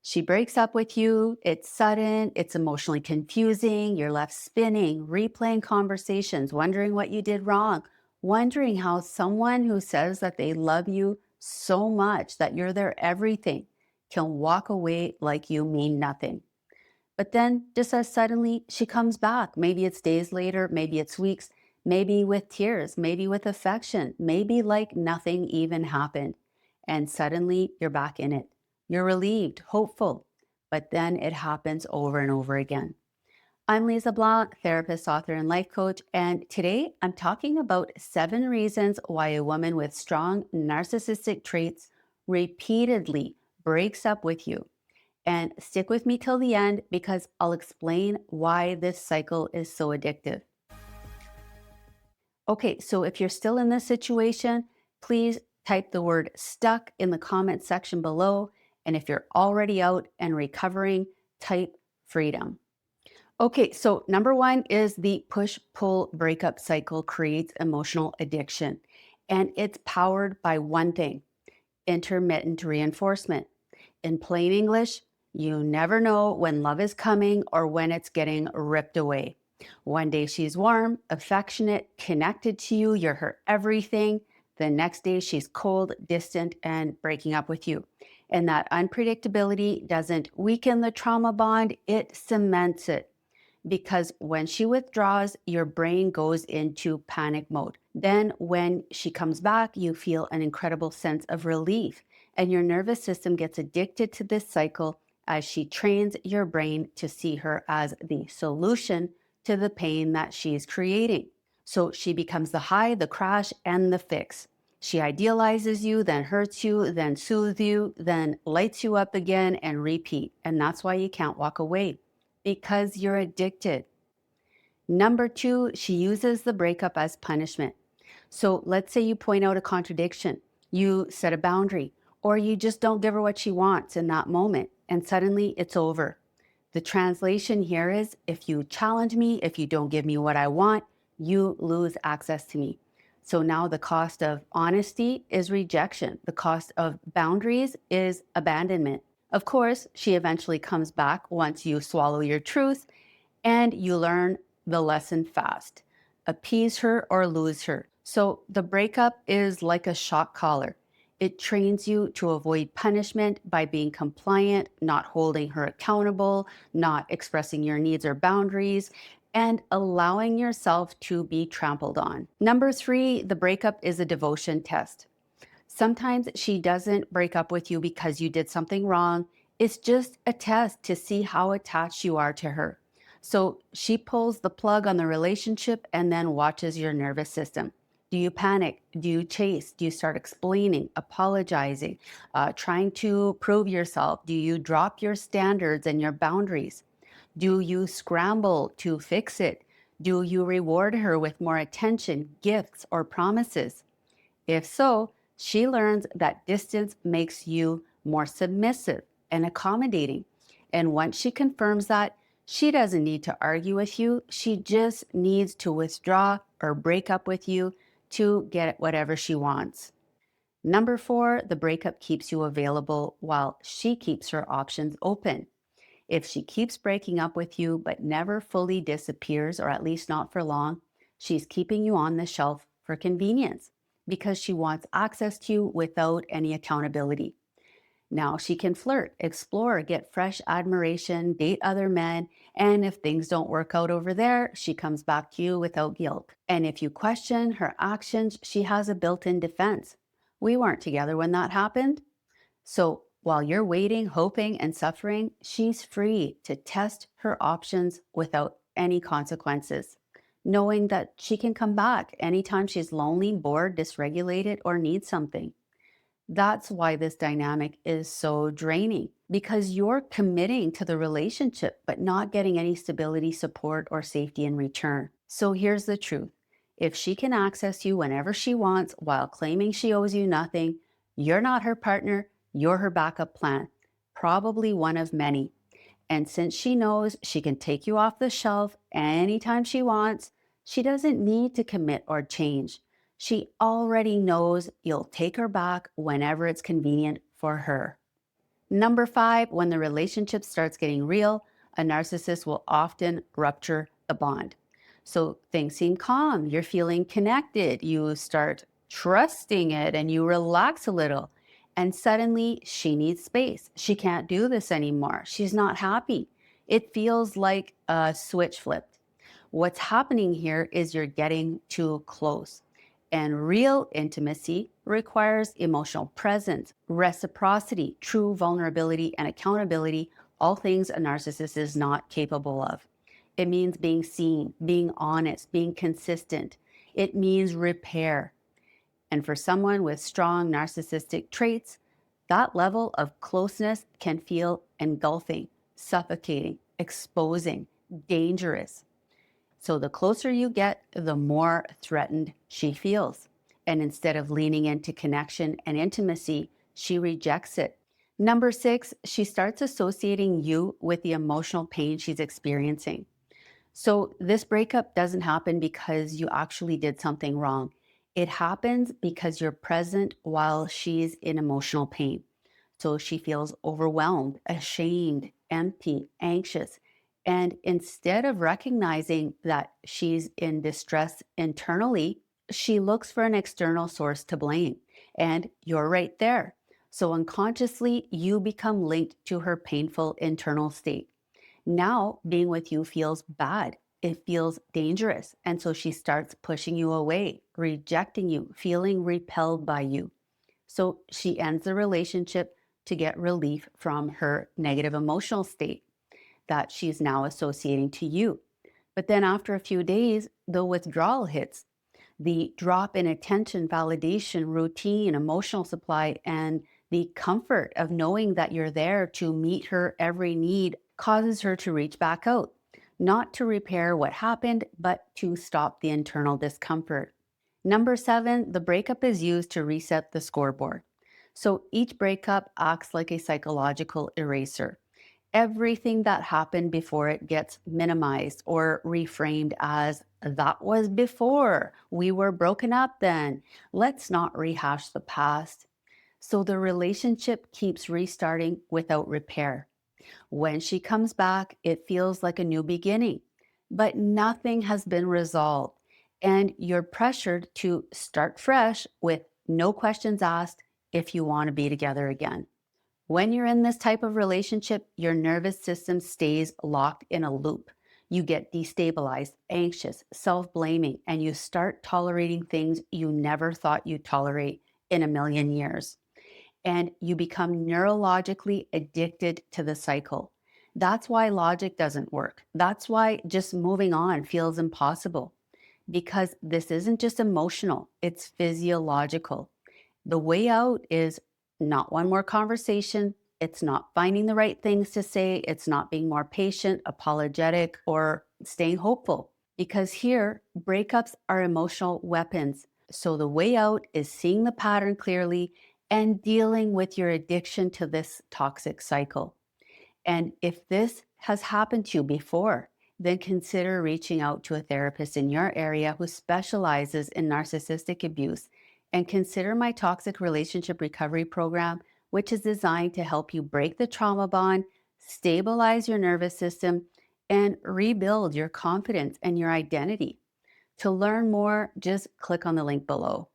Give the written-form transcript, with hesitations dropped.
She breaks up with you. It's sudden, it's emotionally confusing. You're left spinning, replaying conversations, wondering what you did wrong, wondering how someone who says that they love you so much, that you're their everything, can walk away like you mean nothing. But then, just as suddenly, she comes back. Maybe it's days later, maybe it's weeks, maybe with tears, maybe with affection, maybe like nothing even happened. And suddenly, you're back in it. You're relieved, hopeful, but then it happens over and over again. I'm Lise Leblanc, therapist, author, and life coach, and today I'm talking about 7 reasons why a woman with strong narcissistic traits repeatedly breaks up with you. And stick with me till the end because I'll explain why this cycle is so addictive. Okay, so if you're still in this situation, please type the word stuck in the comment section below. And if you're already out and recovering, type freedom. Okay, so number one is the push pull breakup cycle creates emotional addiction. And it's powered by one thing: intermittent reinforcement. In plain English, you never know when love is coming or when it's getting ripped away. One day she's warm, affectionate, connected to you, you're her everything. The next day she's cold, distant, and breaking up with you. And that unpredictability doesn't weaken the trauma bond, it cements it, because when she withdraws, your brain goes into panic mode. Then, when she comes back, you feel an incredible sense of relief, and your nervous system gets addicted to this cycle as she trains your brain to see her as the solution to the pain that she's creating. So she becomes the high, the crash, and the fix. She idealizes you, then hurts you, then soothes you, then lights you up again, and repeat. And that's why you can't walk away, because you're addicted. Number two, she uses the breakup as punishment. So let's say you point out a contradiction, you set a boundary, or you just don't give her what she wants in that moment, and suddenly it's over. The translation here is: if you challenge me, if you don't give me what I want, you lose access to me. So now the cost of honesty is rejection. The cost of boundaries is abandonment. Of course, she eventually comes back once you swallow your truth and you learn the lesson fast. Appease her or lose her. So the breakup is like a shock collar. It trains you to avoid punishment by being compliant, not holding her accountable, not expressing your needs or boundaries, and allowing yourself to be trampled on. Number three, the breakup is a devotion test. Sometimes she doesn't break up with you because you did something wrong. It's just a test to see how attached you are to her. So she pulls the plug on the relationship and then watches your nervous system. Do you panic? Do you chase? Do you start explaining, apologizing, trying to prove yourself? Do you drop your standards and your boundaries? Do you scramble to fix it? Do you reward her with more attention, gifts, or promises? If so, she learns that distance makes you more submissive and accommodating. And once she confirms that, she doesn't need to argue with you. She just needs to withdraw or break up with you to get whatever she wants. Number four, the breakup keeps you available while she keeps her options open. If she keeps breaking up with you but never fully disappears, or at least not for long, she's keeping you on the shelf for convenience because she wants access to you without any accountability. Now she can flirt, explore, get fresh admiration, date other men, and if things don't work out over there, she comes back to you without guilt. And if you question her actions, she has a built-in defense. We weren't together when that happened. So while you're waiting, hoping, and suffering, she's free to test her options without any consequences, knowing that she can come back anytime she's lonely, bored, dysregulated, or needs something. That's why this dynamic is so draining, because you're committing to the relationship, but not getting any stability, support, or safety in return. So here's the truth. If she can access you whenever she wants while claiming she owes you nothing, you're not her partner, you're her backup plan, probably one of many. And since she knows she can take you off the shelf anytime she wants, she doesn't need to commit or change. She already knows you'll take her back whenever it's convenient for her. Number 5, when the relationship starts getting real, a narcissist will often rupture the bond. So things seem calm, you're feeling connected, you start trusting it, and you relax a little. And suddenly she needs space. She can't do this anymore. She's not happy. It feels like a switch flipped. What's happening here is you're getting too close. And real intimacy requires emotional presence, reciprocity, true vulnerability, and accountability, all things a narcissist is not capable of. It means being seen, being honest, being consistent. It means repair. And for someone with strong narcissistic traits, that level of closeness can feel engulfing, suffocating, exposing, dangerous. So the closer you get, the more threatened she feels. And instead of leaning into connection and intimacy, she rejects it. Number 6, she starts associating you with the emotional pain she's experiencing. So this breakup doesn't happen because you actually did something wrong. It happens because you're present while she's in emotional pain. So she feels overwhelmed, ashamed, empty, anxious. And instead of recognizing that she's in distress internally, she looks for an external source to blame. And you're right there. So unconsciously, you become linked to her painful internal state. Now, being with you feels bad. It feels dangerous. And so she starts pushing you away, rejecting you, feeling repelled by you. So she ends the relationship to get relief from her negative emotional state that she's now associating to you. But then after a few days, the withdrawal hits. The drop in attention, validation, routine, emotional supply, and the comfort of knowing that you're there to meet her every need causes her to reach back out, not to repair what happened, but to stop the internal discomfort. Number 7, the breakup is used to reset the scoreboard. So each breakup acts like a psychological eraser. Everything that happened before it gets minimized or reframed as that was before. We were broken up then. Let's not rehash the past. So the relationship keeps restarting without repair. When she comes back, it feels like a new beginning, but nothing has been resolved. And you're pressured to start fresh with no questions asked if you want to be together again. When you're in this type of relationship, your nervous system stays locked in a loop. You get destabilized, anxious, self-blaming, and you start tolerating things you never thought you'd tolerate in a million years. And you become neurologically addicted to the cycle. That's why logic doesn't work. That's why just moving on feels impossible, because this isn't just emotional, it's physiological. The way out is not one more conversation. It's not finding the right things to say. It's not being more patient, apologetic, or staying hopeful. Because here, breakups are emotional weapons. So the way out is seeing the pattern clearly and dealing with your addiction to this toxic cycle. And if this has happened to you before, then consider reaching out to a therapist in your area who specializes in narcissistic abuse. And consider my toxic relationship recovery program, which is designed to help you break the trauma bond, stabilize your nervous system, and rebuild your confidence and your identity. To learn more, just click on the link below.